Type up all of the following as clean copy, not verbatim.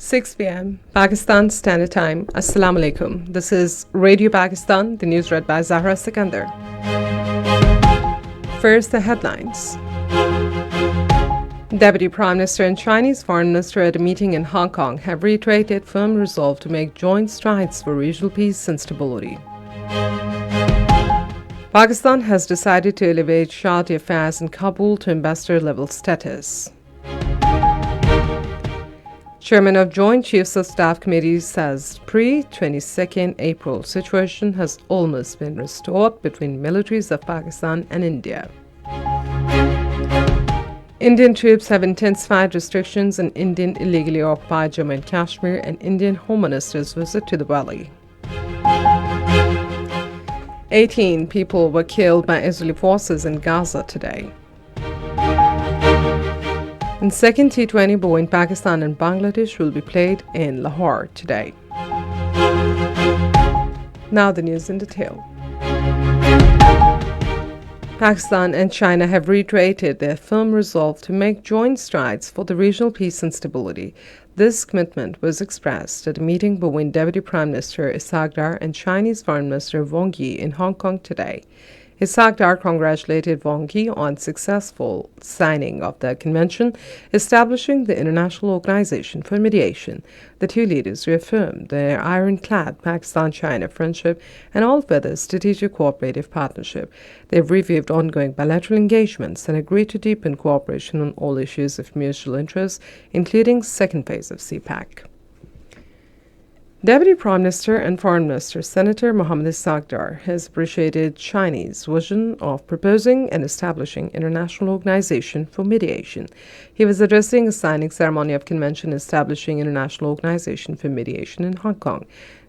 6 p.m. Pakistan Standard Time. Assalamu alaikum. This is Radio Pakistan, the news read by Zahra Sikandar. First, the headlines. Deputy Prime Minister and Chinese Foreign Minister at a meeting in Hong Kong have reiterated firm resolve to make joint strides for regional peace and stability. Pakistan has decided to elevate Shah affairs in Kabul to ambassador-level status. Chairman of Joint Chiefs of Staff Committee says pre-22nd April situation has almost been restored between militaries of Pakistan and India. Indian troops have intensified restrictions in Indian illegally occupied Jammu and Kashmir, and Indian Home Minister's visit to the valley. 18 people were killed by Israeli forces in Gaza today. In second T20 between Pakistan and Bangladesh will be played in Lahore today. Now the news in detail. Pakistan and China have reiterated their firm resolve to make joint strides for the regional peace and stability. This commitment was expressed at a meeting between Deputy Prime Minister Ishaq Dar and Chinese Foreign Minister Wang Yi in Hong Kong today. Ishaq Dar congratulated Wang Yi on successful signing of the convention establishing the International Organization for Mediation. The two leaders reaffirmed their ironclad Pakistan-China friendship and all further strategic cooperative partnership. They've reviewed ongoing bilateral engagements and agreed to deepen cooperation on all issues of mutual interest, including second phase of CPAC. Deputy Prime Minister and Foreign Minister Senator Mohammad Ishaq Dar has appreciated Chinese vision of proposing and establishing international organization for mediation. He was addressing a signing ceremony of convention establishing international organization for mediation in Hong Kong.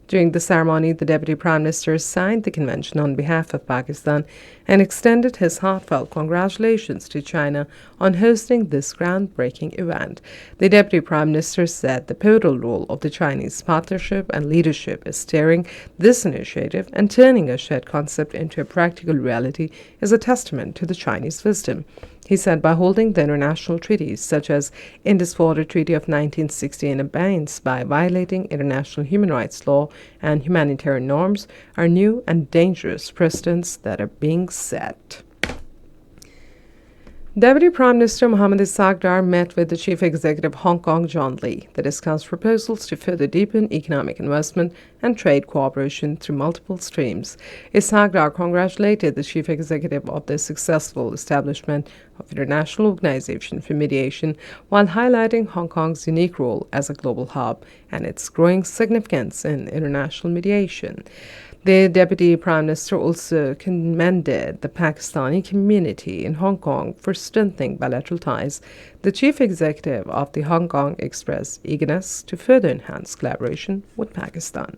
During the ceremony, the Deputy Prime Minister signed the convention on behalf of Pakistan and extended his heartfelt congratulations to China on hosting this groundbreaking event. The Deputy Prime Minister said the pivotal role of the Chinese partnership and leadership is steering this initiative and turning a shared concept into a practical reality is a testament to the Chinese wisdom. He said by holding the international treaties such as Indus Water Treaty of 1960 in abeyance by violating international human rights law and humanitarian norms are new and dangerous precedents that are being set. Deputy Prime Minister Mohammad Ishaq Dar met with the Chief Executive of Hong Kong, John Lee. They discussed proposals to further deepen economic investment and trade cooperation through multiple streams. Ishaq Dar congratulated the Chief Executive of the successful establishment of International Organization for Mediation while highlighting Hong Kong's unique role as a global hub and its growing significance in international mediation. The Deputy Prime Minister also commended the Pakistani community in Hong Kong for strengthening bilateral ties. The Chief Executive of the Hong Kong expressed eagerness to further enhance collaboration with Pakistan.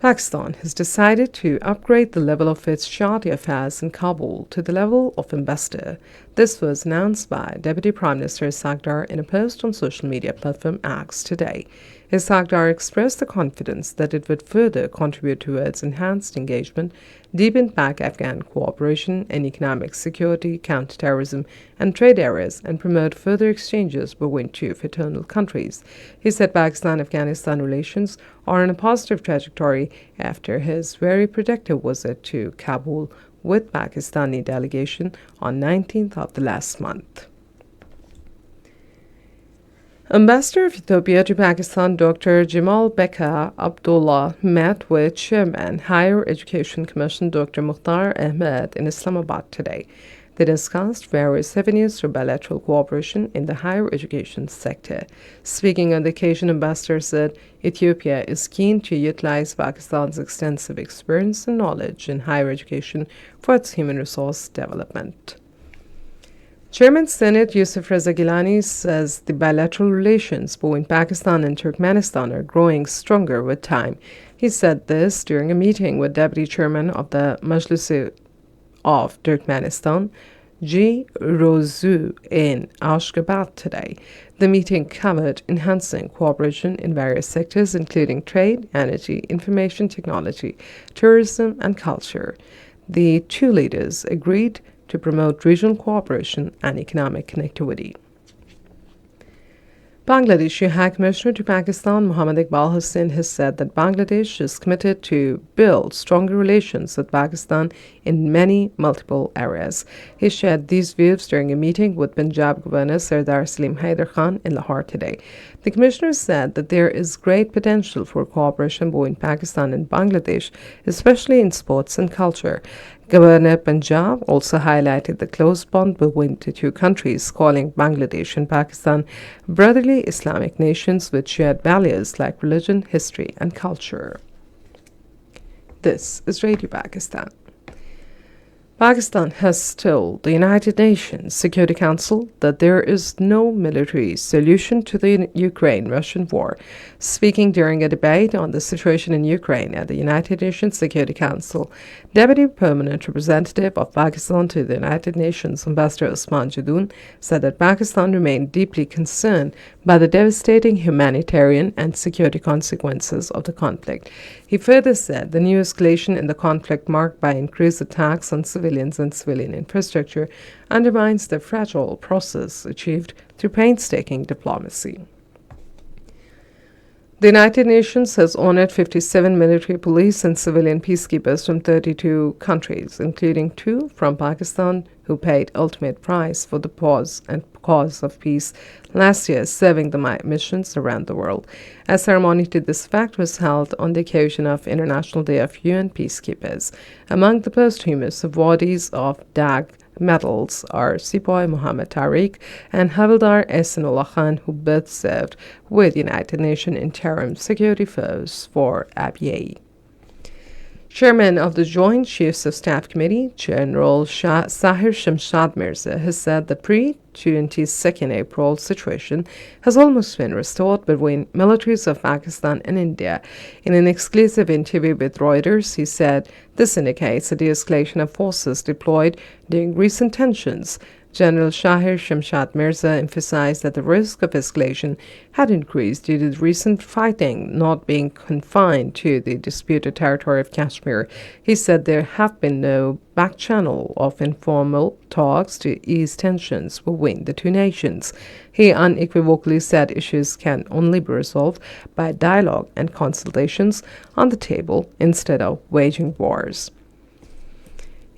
Pakistan has decided to upgrade the level of its Shah affairs in Kabul to the level of ambassador. This was announced by Deputy Prime Minister Ishaq Dar in a post on social media platform X today. Ishaq Dar expressed the confidence that it would further contribute towards enhanced engagement, deepened Pak-Afghan cooperation in economic security, counterterrorism, and trade areas, and promote further exchanges between two fraternal countries. He said Pakistan-Afghanistan relations are on a positive trajectory after his very productive visit to Kabul with Pakistani delegation on 19th of the last month. Ambassador of Ethiopia to Pakistan Dr. Jamal Beka Abdullah met with Chairman Higher Education Commission Dr. Mukhtar Ahmed in Islamabad today. They discussed various avenues for bilateral cooperation in the higher education sector. Speaking on the occasion, Ambassador said Ethiopia is keen to utilize Pakistan's extensive experience and knowledge in higher education for its human resource development. Chairman Senate Yusuf Reza Gilani says the bilateral relations between Pakistan and Turkmenistan are growing stronger with time. He said this during a meeting with Deputy Chairman of the Majlis of Turkmenistan, G. Rozu, in Ashgabat today. The meeting covered enhancing cooperation in various sectors including trade, energy, information technology, tourism, and culture. The two leaders agreed to promote regional cooperation and economic connectivity. Bangladeshi High Commissioner to Pakistan Muhammad Iqbal Hussain has said that Bangladesh is committed to build stronger relations with Pakistan in many multiple areas. He shared these views during a meeting with Punjab Governor Sardar Salim Haider Khan in Lahore today. The commissioner said that there is great potential for cooperation between Pakistan and Bangladesh, especially in sports and culture. Governor Punjab also highlighted the close bond between the two countries, calling Bangladesh and Pakistan brotherly Islamic nations with shared values like religion, history, and culture. This is Radio Pakistan. Pakistan has told the United Nations Security Council that there is no military solution to the Ukraine-Russian war. Speaking during a debate on the situation in Ukraine at the United Nations Security Council, Deputy Permanent Representative of Pakistan to the United Nations, Ambassador Usman Jadoon, said that Pakistan remained deeply concerned by the devastating humanitarian and security consequences of the conflict. He further said the new escalation in the conflict, marked by increased attacks on civilians and civilian infrastructure, undermines the fragile process achieved through painstaking diplomacy. The United Nations has honored 57 military police and civilian peacekeepers from 32 countries, including 2 from Pakistan, who paid ultimate price for the cause of peace last year, serving the missions around the world. A ceremony to this effect was held on the occasion of International Day of UN Peacekeepers. Among the posthumous awardees of DAG medals are Sepoy Muhammad Tariq and Havildar Ehsanullah Khan, who both served with United Nations Interim Security Force for ABA. Chairman of the Joint Chiefs of Staff Committee, General Sahir Shamshad Mirza, has said the pre-22nd April situation has almost been restored between militaries of Pakistan and India. In an exclusive interview with Reuters, he said this indicates a de-escalation of forces deployed during recent tensions. General Sahir Shamshad Mirza emphasized that the risk of escalation had increased due to the recent fighting not being confined to the disputed territory of Kashmir. He said there have been no back channel of informal talks to ease tensions between the two nations. He unequivocally said issues can only be resolved by dialogue and consultations on the table instead of waging wars.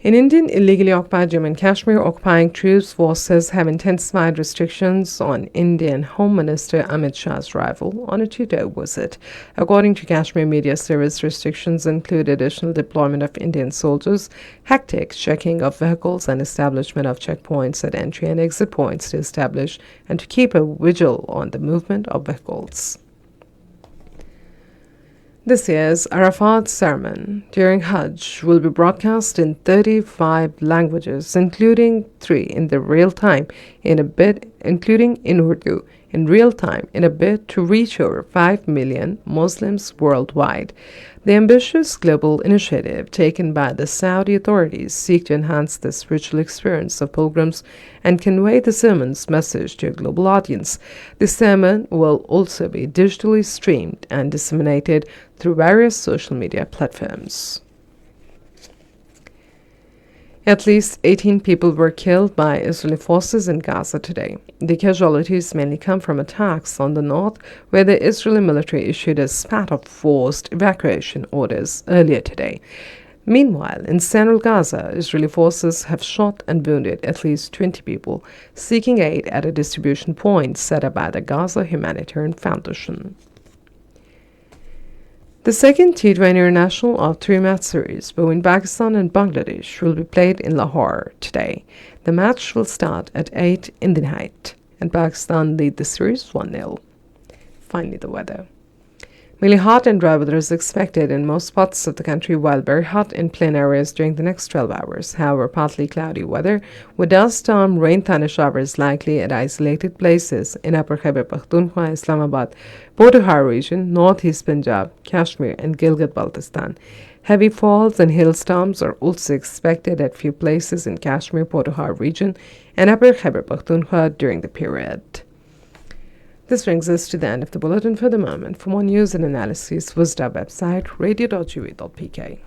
In Indian illegally occupied Jammu and Kashmir, occupying troops forces have intensified restrictions on Indian Home Minister Amit Shah's arrival on a 2-day visit. According to Kashmir Media Service, restrictions include additional deployment of Indian soldiers, hectic checking of vehicles, and establishment of checkpoints at entry and exit points to establish and to keep a vigil on the movement of vehicles. This year's Arafat sermon during Hajj will be broadcast in 35 languages, including 3 in real time in a bid to reach over 5 million Muslims worldwide. The ambitious global initiative taken by the Saudi authorities seeks to enhance the spiritual experience of pilgrims and convey the sermon's message to a global audience. The sermon will also be digitally streamed and disseminated through various social media platforms. At least 18 people were killed by Israeli forces in Gaza today. The casualties mainly come from attacks on the north, where the Israeli military issued a spat of forced evacuation orders earlier today. Meanwhile, in central Gaza, Israeli forces have shot and wounded at least 20 people seeking aid at a distribution point set up by the Gaza Humanitarian Foundation. The second T20 International of 3-match series between Pakistan and Bangladesh will be played in Lahore today. The match will start at 8 in the night, and Pakistan lead the series 1-0. Finally, the weather. Mainly hot and dry weather is expected in most parts of the country, while very hot in plain areas during the next 12 hours. However, partly cloudy weather with dust storm, rain, thunder showers likely at isolated places in Upper Khyber Pakhtunkhwa, Islamabad, Potahar region, northeast Punjab, Kashmir, and Gilgit-Baltistan. Heavy falls and hailstorms are also expected at few places in Kashmir, Potahar region, and Upper Khyber Pakhtunkhwa during the period. This brings us to the end of the bulletin for the moment. For more news and analysis, visit our website radio.gv.pk.